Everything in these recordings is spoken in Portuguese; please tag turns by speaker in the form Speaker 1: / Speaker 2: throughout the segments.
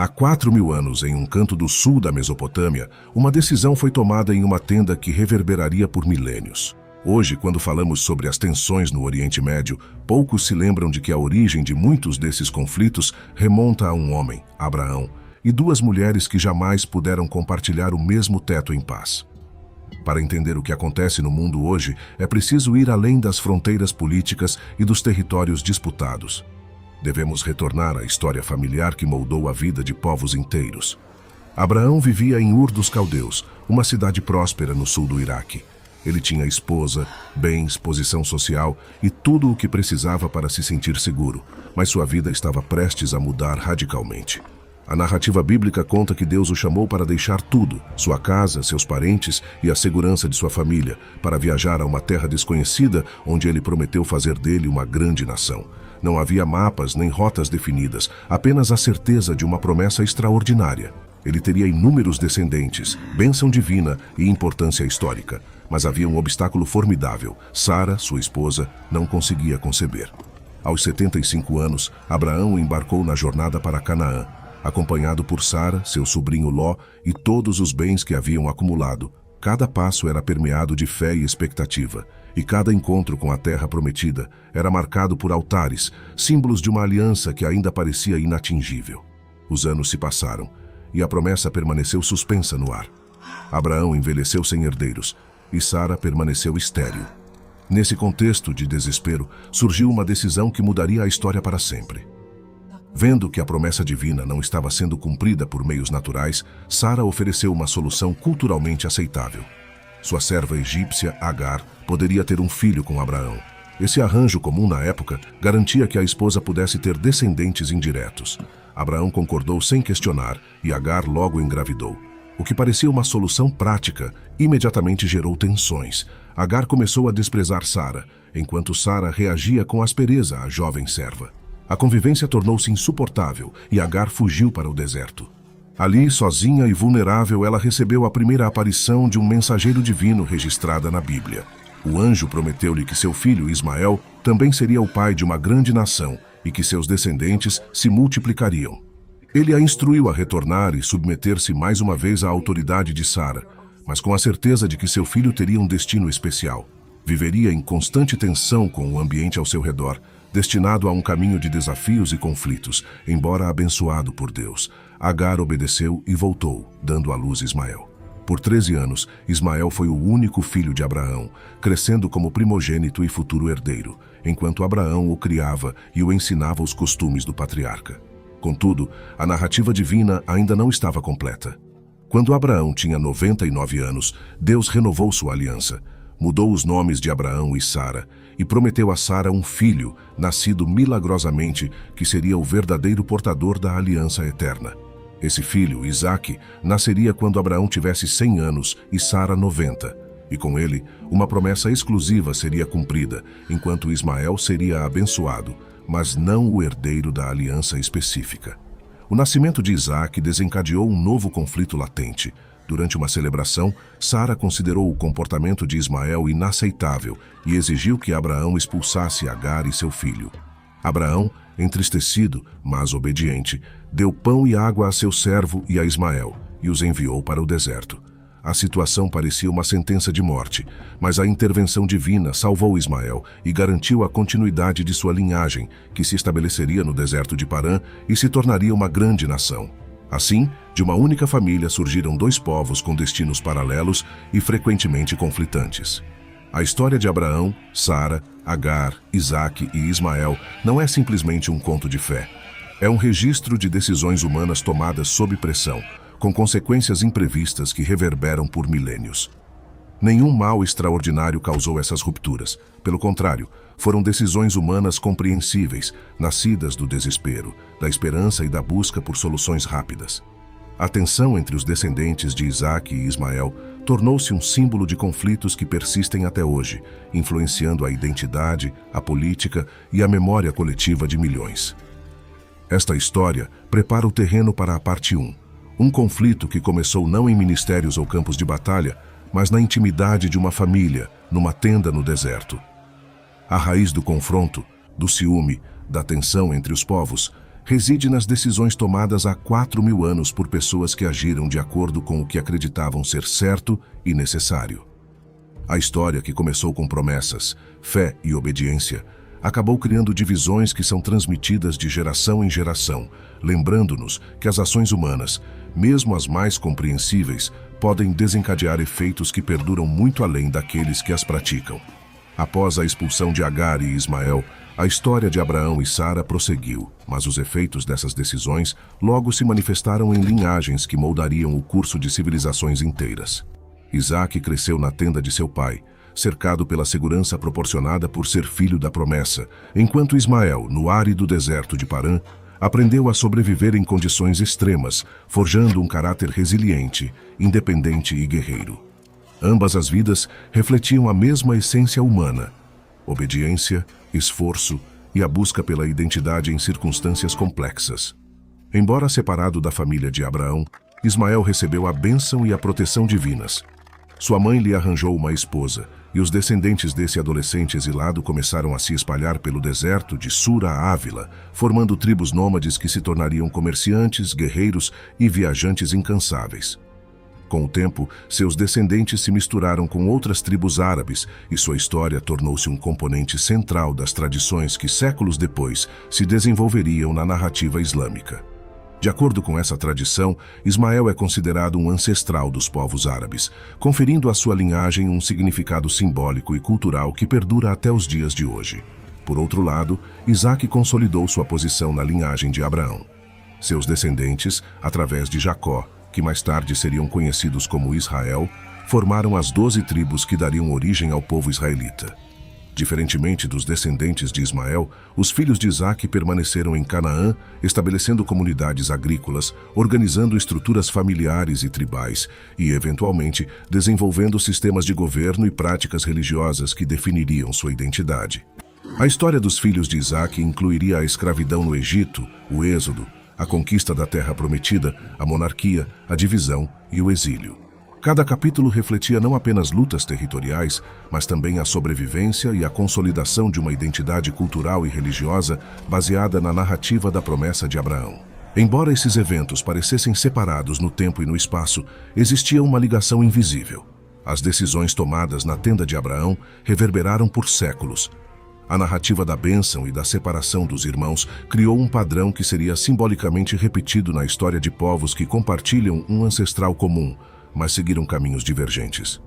Speaker 1: Há 4.000 anos, em um canto do sul da Mesopotâmia, uma decisão foi tomada em uma tenda que reverberaria por milênios. Hoje, quando falamos sobre as tensões no Oriente Médio, poucos se lembram de que a origem de muitos desses conflitos remonta a um homem, Abraão, e duas mulheres que jamais puderam compartilhar o mesmo teto em paz. Para entender o que acontece no mundo hoje, é preciso ir além das fronteiras políticas e dos territórios disputados. Devemos retornar à história familiar que moldou a vida de povos inteiros. Abraão vivia em Ur dos Caldeus, uma cidade próspera no sul do Iraque. Ele tinha esposa, bens, posição social e tudo o que precisava para se sentir seguro, mas sua vida estava prestes a mudar radicalmente. A narrativa bíblica conta que Deus o chamou para deixar tudo, sua casa, seus parentes e a segurança de sua família, para viajar a uma terra desconhecida onde ele prometeu fazer dele uma grande nação. Não havia mapas nem rotas definidas, apenas a certeza de uma promessa extraordinária. Ele teria inúmeros descendentes, bênção divina e importância histórica. Mas havia um obstáculo formidável. Sara, sua esposa, não conseguia conceber. Aos 75 anos, Abraão embarcou na jornada para Canaã, acompanhado por Sara, seu sobrinho Ló e todos os bens que haviam acumulado. Cada passo era permeado de fé e expectativa, e cada encontro com a terra prometida era marcado por altares, símbolos de uma aliança que ainda parecia inatingível. Os anos se passaram, e a promessa permaneceu suspensa no ar. Abraão envelheceu sem herdeiros, e Sara permaneceu estéril. Nesse contexto de desespero, surgiu uma decisão que mudaria a história para sempre. Vendo que a promessa divina não estava sendo cumprida por meios naturais, Sara ofereceu uma solução culturalmente aceitável. Sua serva egípcia, Agar, poderia ter um filho com Abraão. Esse arranjo comum na época garantia que a esposa pudesse ter descendentes indiretos. Abraão concordou sem questionar e Agar logo engravidou. O que parecia uma solução prática, imediatamente gerou tensões. Agar começou a desprezar Sara, enquanto Sara reagia com aspereza à jovem serva. A convivência tornou-se insuportável e Agar fugiu para o deserto. Ali, sozinha e vulnerável, ela recebeu a primeira aparição de um mensageiro divino registrada na Bíblia. O anjo prometeu-lhe que seu filho Ismael também seria o pai de uma grande nação e que seus descendentes se multiplicariam. Ele a instruiu a retornar e submeter-se mais uma vez à autoridade de Sara, mas com a certeza de que seu filho teria um destino especial. Viveria em constante tensão com o ambiente ao seu redor, destinado a um caminho de desafios e conflitos, embora abençoado por Deus. Agar obedeceu e voltou, dando à luz Ismael. Por 13 anos, Ismael foi o único filho de Abraão, crescendo como primogênito e futuro herdeiro, enquanto Abraão o criava e o ensinava os costumes do patriarca. Contudo, a narrativa divina ainda não estava completa. Quando Abraão tinha 99 anos, Deus renovou sua aliança, mudou os nomes de Abraão e Sara e prometeu a Sara um filho, nascido milagrosamente, que seria o verdadeiro portador da aliança eterna. Esse filho, Isaque, nasceria quando Abraão tivesse 100 anos e Sara 90, e com ele, uma promessa exclusiva seria cumprida, enquanto Ismael seria abençoado, mas não o herdeiro da aliança específica. O nascimento de Isaque desencadeou um novo conflito latente. Durante uma celebração, Sara considerou o comportamento de Ismael inaceitável e exigiu que Abraão expulsasse Agar e seu filho. Abraão, entristecido, mas obediente, deu pão e água a seu servo e a Ismael, e os enviou para o deserto. A situação parecia uma sentença de morte, mas a intervenção divina salvou Ismael e garantiu a continuidade de sua linhagem, que se estabeleceria no deserto de Parã e se tornaria uma grande nação. Assim, de uma única família surgiram dois povos com destinos paralelos e frequentemente conflitantes. A história de Abraão, Sara, Agar, Isaque e Ismael não é simplesmente um conto de fé. É um registro de decisões humanas tomadas sob pressão, com consequências imprevistas que reverberam por milênios. Nenhum mal extraordinário causou essas rupturas. Pelo contrário, foram decisões humanas compreensíveis, nascidas do desespero, da esperança e da busca por soluções rápidas. A tensão entre os descendentes de Isaque e Ismael tornou-se um símbolo de conflitos que persistem até hoje, influenciando a identidade, a política e a memória coletiva de milhões. Esta história prepara o terreno para a parte 1, um conflito que começou não em ministérios ou campos de batalha, mas na intimidade de uma família, numa tenda no deserto. A raiz do confronto, do ciúme, da tensão entre os povos, reside nas decisões tomadas há 4.000 anos por pessoas que agiram de acordo com o que acreditavam ser certo e necessário. A história, que começou com promessas, fé e obediência, acabou criando divisões que são transmitidas de geração em geração, lembrando-nos que as ações humanas, mesmo as mais compreensíveis, podem desencadear efeitos que perduram muito além daqueles que as praticam. Após a expulsão de Agar e Ismael, a história de Abraão e Sara prosseguiu, mas os efeitos dessas decisões logo se manifestaram em linhagens que moldariam o curso de civilizações inteiras. Isaque cresceu na tenda de seu pai, cercado pela segurança proporcionada por ser filho da promessa, enquanto Ismael, no árido deserto de Parã, aprendeu a sobreviver em condições extremas, forjando um caráter resiliente, independente e guerreiro. Ambas as vidas refletiam a mesma essência humana: obediência, esforço e a busca pela identidade em circunstâncias complexas. Embora separado da família de Abraão, Ismael recebeu a bênção e a proteção divinas. Sua mãe lhe arranjou uma esposa, e os descendentes desse adolescente exilado começaram a se espalhar pelo deserto de Sura a Ávila, formando tribos nômades que se tornariam comerciantes, guerreiros e viajantes incansáveis. Com o tempo, seus descendentes se misturaram com outras tribos árabes e sua história tornou-se um componente central das tradições que séculos depois se desenvolveriam na narrativa islâmica. De acordo com essa tradição, Ismael é considerado um ancestral dos povos árabes, conferindo à sua linhagem um significado simbólico e cultural que perdura até os dias de hoje. Por outro lado, Isaque consolidou sua posição na linhagem de Abraão. Seus descendentes, através de Jacó, que mais tarde seriam conhecidos como Israel, formaram as 12 tribos que dariam origem ao povo israelita. Diferentemente dos descendentes de Ismael, os filhos de Isaque permaneceram em Canaã, estabelecendo comunidades agrícolas, organizando estruturas familiares e tribais e, eventualmente, desenvolvendo sistemas de governo e práticas religiosas que definiriam sua identidade. A história dos filhos de Isaque incluiria a escravidão no Egito, o êxodo, a conquista da Terra Prometida, a monarquia, a divisão e o exílio. Cada capítulo refletia não apenas lutas territoriais, mas também a sobrevivência e a consolidação de uma identidade cultural e religiosa baseada na narrativa da promessa de Abraão. Embora esses eventos parecessem separados no tempo e no espaço, existia uma ligação invisível. As decisões tomadas na tenda de Abraão reverberaram por séculos. A narrativa da bênção e da separação dos irmãos criou um padrão que seria simbolicamente repetido na história de povos que compartilham um ancestral comum, mas seguiram caminhos divergentes.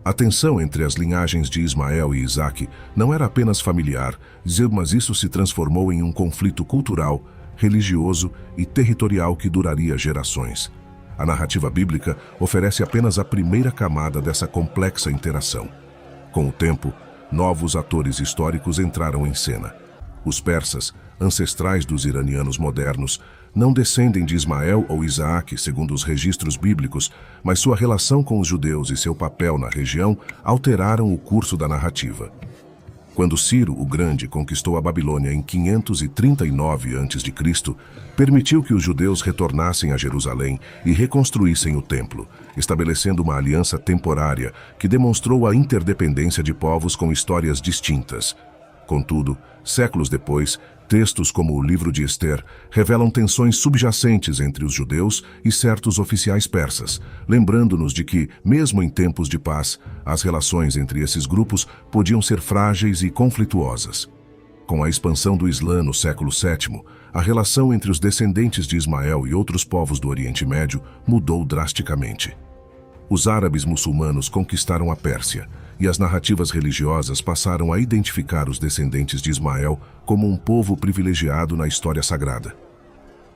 Speaker 1: A tensão entre as linhagens de Ismael e Isaque não era apenas familiar, mas isso se transformou em um conflito cultural, religioso e territorial que duraria gerações. A narrativa bíblica oferece apenas a primeira camada dessa complexa interação. Com o tempo, novos atores históricos entraram em cena. Os persas, ancestrais dos iranianos modernos, não descendem de Ismael ou Isaque, segundo os registros bíblicos, mas sua relação com os judeus e seu papel na região alteraram o curso da narrativa. Quando Ciro o Grande conquistou a Babilônia em 539 a.C., permitiu que os judeus retornassem a Jerusalém e reconstruíssem o templo, estabelecendo uma aliança temporária que demonstrou a interdependência de povos com histórias distintas. Contudo, séculos depois, textos como o livro de Ester revelam tensões subjacentes entre os judeus e certos oficiais persas, lembrando-nos de que, mesmo em tempos de paz, as relações entre esses grupos podiam ser frágeis e conflituosas. Com a expansão do Islã no século VII, a relação entre os descendentes de Ismael e outros povos do Oriente Médio mudou drasticamente. Os árabes muçulmanos conquistaram a Pérsia, e as narrativas religiosas passaram a identificar os descendentes de Ismael como um povo privilegiado na história sagrada.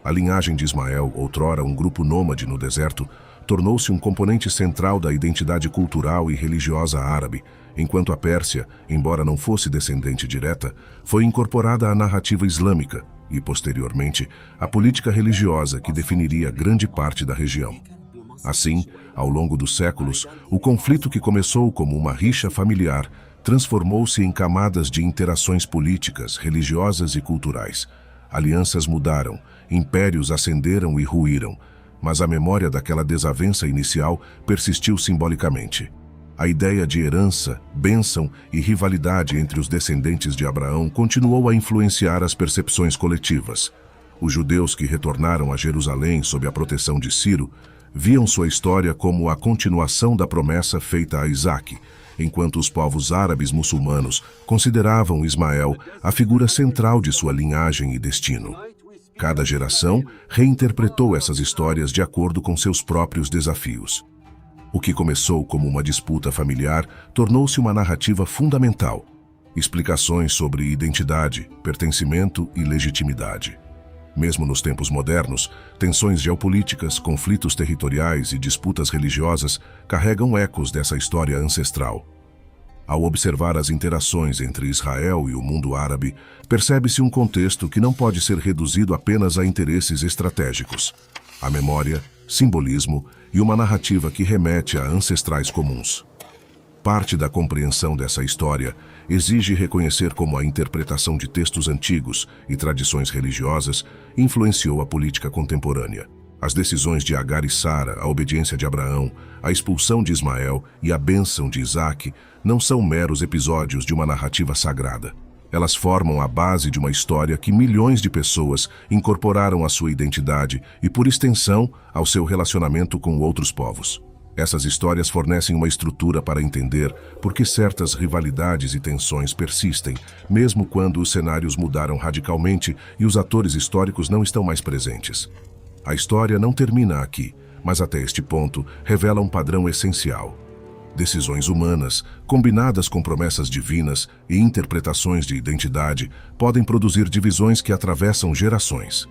Speaker 1: A linhagem de Ismael, outrora um grupo nômade no deserto, tornou-se um componente central da identidade cultural e religiosa árabe, enquanto a Pérsia, embora não fosse descendente direta, foi incorporada à narrativa islâmica e, posteriormente, à política religiosa que definiria grande parte da região. Assim, ao longo dos séculos, o conflito que começou como uma rixa familiar transformou-se em camadas de interações políticas, religiosas e culturais. Alianças mudaram, impérios ascenderam e ruíram, mas a memória daquela desavença inicial persistiu simbolicamente. A ideia de herança, bênção e rivalidade entre os descendentes de Abraão continuou a influenciar as percepções coletivas. Os judeus que retornaram a Jerusalém sob a proteção de Ciro viam sua história como a continuação da promessa feita a Isaque, enquanto os povos árabes muçulmanos consideravam Ismael a figura central de sua linhagem e destino. Cada geração reinterpretou essas histórias de acordo com seus próprios desafios. O que começou como uma disputa familiar tornou-se uma narrativa fundamental. Explicações sobre identidade, pertencimento e legitimidade. Mesmo nos tempos modernos, tensões geopolíticas, conflitos territoriais e disputas religiosas carregam ecos dessa história ancestral. Ao observar as interações entre Israel e o mundo árabe, percebe-se um contexto que não pode ser reduzido apenas a interesses estratégicos. A memória, simbolismo e uma narrativa que remete a ancestrais comuns. Parte da compreensão dessa história exige reconhecer como a interpretação de textos antigos e tradições religiosas influenciou a política contemporânea. As decisões de Agar e Sara, a obediência de Abraão, a expulsão de Ismael e a bênção de Isaque não são meros episódios de uma narrativa sagrada. Elas formam a base de uma história que milhões de pessoas incorporaram à sua identidade e, por extensão, ao seu relacionamento com outros povos. Essas histórias fornecem uma estrutura para entender por que certas rivalidades e tensões persistem, mesmo quando os cenários mudaram radicalmente e os atores históricos não estão mais presentes. A história não termina aqui, mas até este ponto revela um padrão essencial. Decisões humanas, combinadas com promessas divinas e interpretações de identidade, podem produzir divisões que atravessam gerações.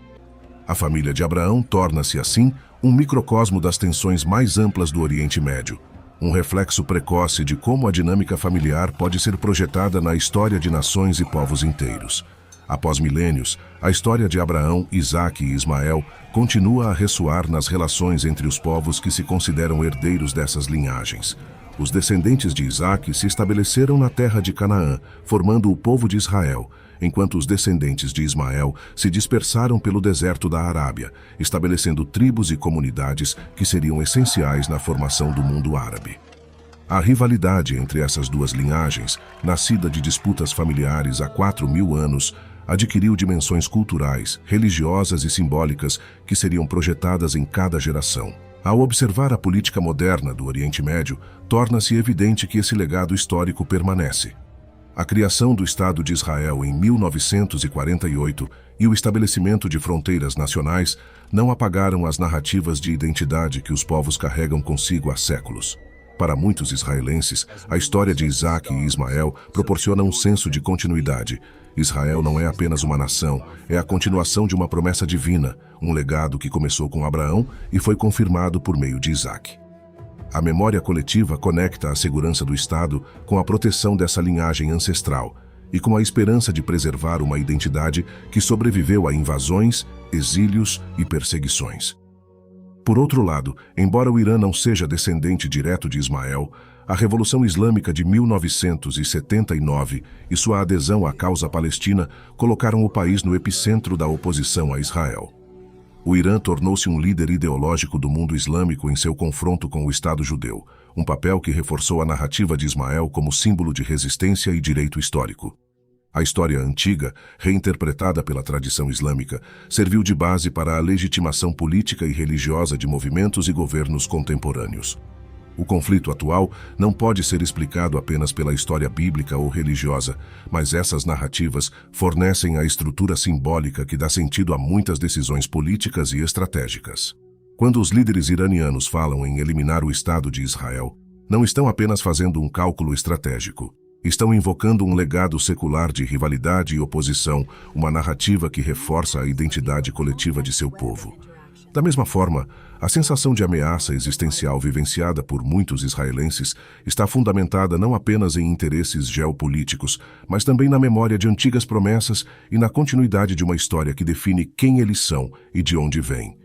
Speaker 1: A família de Abraão torna-se, assim, um microcosmo das tensões mais amplas do Oriente Médio, um reflexo precoce de como a dinâmica familiar pode ser projetada na história de nações e povos inteiros. Após milênios, a história de Abraão, Isaque e Ismael continua a ressoar nas relações entre os povos que se consideram herdeiros dessas linhagens. Os descendentes de Isaque se estabeleceram na terra de Canaã, formando o povo de Israel, enquanto os descendentes de Ismael se dispersaram pelo deserto da Arábia, estabelecendo tribos e comunidades que seriam essenciais na formação do mundo árabe. A rivalidade entre essas duas linhagens, nascida de disputas familiares há 4.000 anos, adquiriu dimensões culturais, religiosas e simbólicas que seriam projetadas em cada geração. Ao observar a política moderna do Oriente Médio, torna-se evidente que esse legado histórico permanece. A criação do Estado de Israel em 1948 e o estabelecimento de fronteiras nacionais não apagaram as narrativas de identidade que os povos carregam consigo há séculos. Para muitos israelenses, a história de Isaque e Ismael proporciona um senso de continuidade. Israel não é apenas uma nação, é a continuação de uma promessa divina, um legado que começou com Abraão e foi confirmado por meio de Isaque. A memória coletiva conecta a segurança do Estado com a proteção dessa linhagem ancestral e com a esperança de preservar uma identidade que sobreviveu a invasões, exílios e perseguições. Por outro lado, embora o Irã não seja descendente direto de Ismael, a Revolução Islâmica de 1979 e sua adesão à causa palestina colocaram o país no epicentro da oposição a Israel. O Irã tornou-se um líder ideológico do mundo islâmico em seu confronto com o Estado judeu, um papel que reforçou a narrativa de Ismael como símbolo de resistência e direito histórico. A história antiga, reinterpretada pela tradição islâmica, serviu de base para a legitimação política e religiosa de movimentos e governos contemporâneos. O conflito atual não pode ser explicado apenas pela história bíblica ou religiosa, mas essas narrativas fornecem a estrutura simbólica que dá sentido a muitas decisões políticas e estratégicas. Quando os líderes iranianos falam em eliminar o Estado de Israel, não estão apenas fazendo um cálculo estratégico. Estão invocando um legado secular de rivalidade e oposição, uma narrativa que reforça a identidade coletiva de seu povo. Da mesma forma, a sensação de ameaça existencial vivenciada por muitos israelenses está fundamentada não apenas em interesses geopolíticos, mas também na memória de antigas promessas e na continuidade de uma história que define quem eles são e de onde vêm.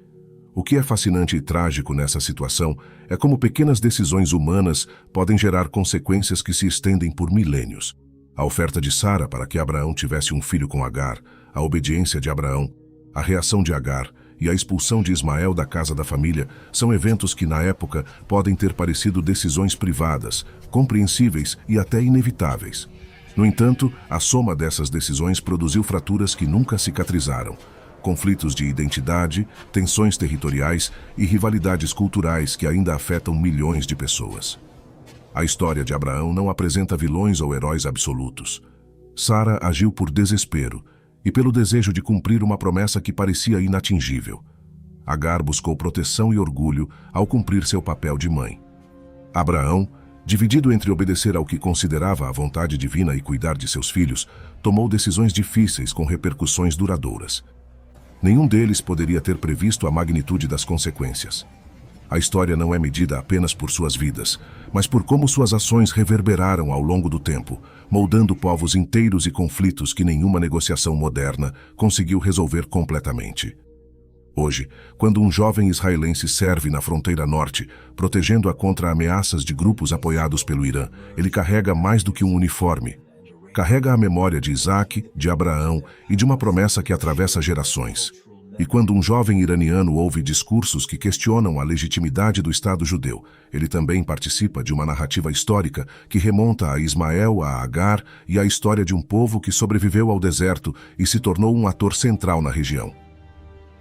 Speaker 1: O que é fascinante e trágico nessa situação é como pequenas decisões humanas podem gerar consequências que se estendem por milênios. A oferta de Sara para que Abraão tivesse um filho com Agar, a obediência de Abraão, a reação de Agar e a expulsão de Ismael da casa da família são eventos que, na época, podem ter parecido decisões privadas, compreensíveis e até inevitáveis. No entanto, a soma dessas decisões produziu fraturas que nunca cicatrizaram. conflitos de identidade, tensões territoriais e rivalidades culturais que ainda afetam milhões de pessoas. A história de Abraão não apresenta vilões ou heróis absolutos. Sara agiu por desespero e pelo desejo de cumprir uma promessa que parecia inatingível. Agar buscou proteção e orgulho ao cumprir seu papel de mãe. Abraão, dividido entre obedecer ao que considerava a vontade divina e cuidar de seus filhos, tomou decisões difíceis com repercussões duradouras. Nenhum deles poderia ter previsto a magnitude das consequências. A história não é medida apenas por suas vidas, mas por como suas ações reverberaram ao longo do tempo, moldando povos inteiros e conflitos que nenhuma negociação moderna conseguiu resolver completamente. Hoje, quando um jovem israelense serve na fronteira norte, protegendo-a contra ameaças de grupos apoiados pelo Irã, ele carrega mais do que um uniforme. Carrega a memória de Isaac, de Abraão e de uma promessa que atravessa gerações. E quando um jovem iraniano ouve discursos que questionam a legitimidade do Estado judeu, ele também participa de uma narrativa histórica que remonta a Ismael, a Agar e a história de um povo que sobreviveu ao deserto e se tornou um ator central na região.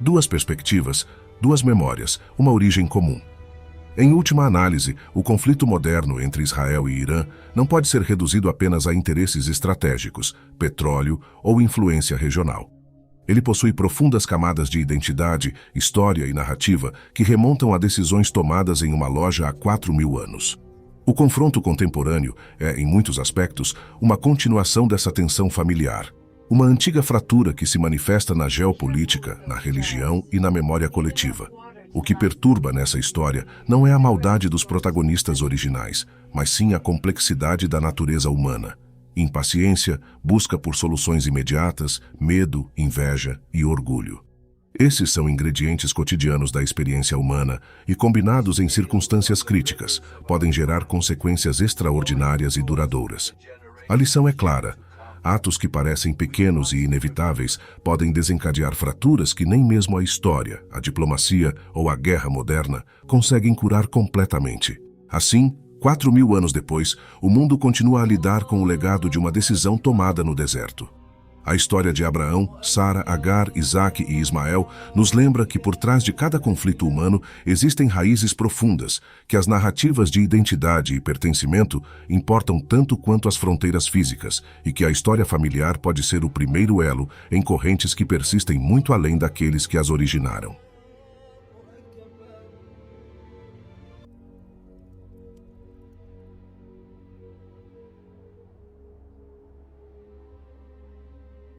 Speaker 1: Duas perspectivas, duas memórias, uma origem comum. Em última análise, o conflito moderno entre Israel e Irã não pode ser reduzido apenas a interesses estratégicos, petróleo ou influência regional. Ele possui profundas camadas de identidade, história e narrativa que remontam a decisões tomadas em uma loja há 4.000 anos. O confronto contemporâneo é, em muitos aspectos, uma continuação dessa tensão familiar. Uma antiga fratura que se manifesta na geopolítica, na religião e na memória coletiva. O que perturba nessa história não é a maldade dos protagonistas originais, mas sim a complexidade da natureza humana. Impaciência, busca por soluções imediatas, medo, inveja e orgulho. Esses são ingredientes cotidianos da experiência humana e, combinados em circunstâncias críticas, podem gerar consequências extraordinárias e duradouras. A lição é clara. Atos que parecem pequenos e inevitáveis podem desencadear fraturas que nem mesmo a história, a diplomacia ou a guerra moderna conseguem curar completamente. Assim, 4.000 anos depois, o mundo continua a lidar com o legado de uma decisão tomada no deserto. A história de Abraão, Sara, Agar, Isaac e Ismael nos lembra que por trás de cada conflito humano existem raízes profundas, que as narrativas de identidade e pertencimento importam tanto quanto as fronteiras físicas e que a história familiar pode ser o primeiro elo em correntes que persistem muito além daqueles que as originaram.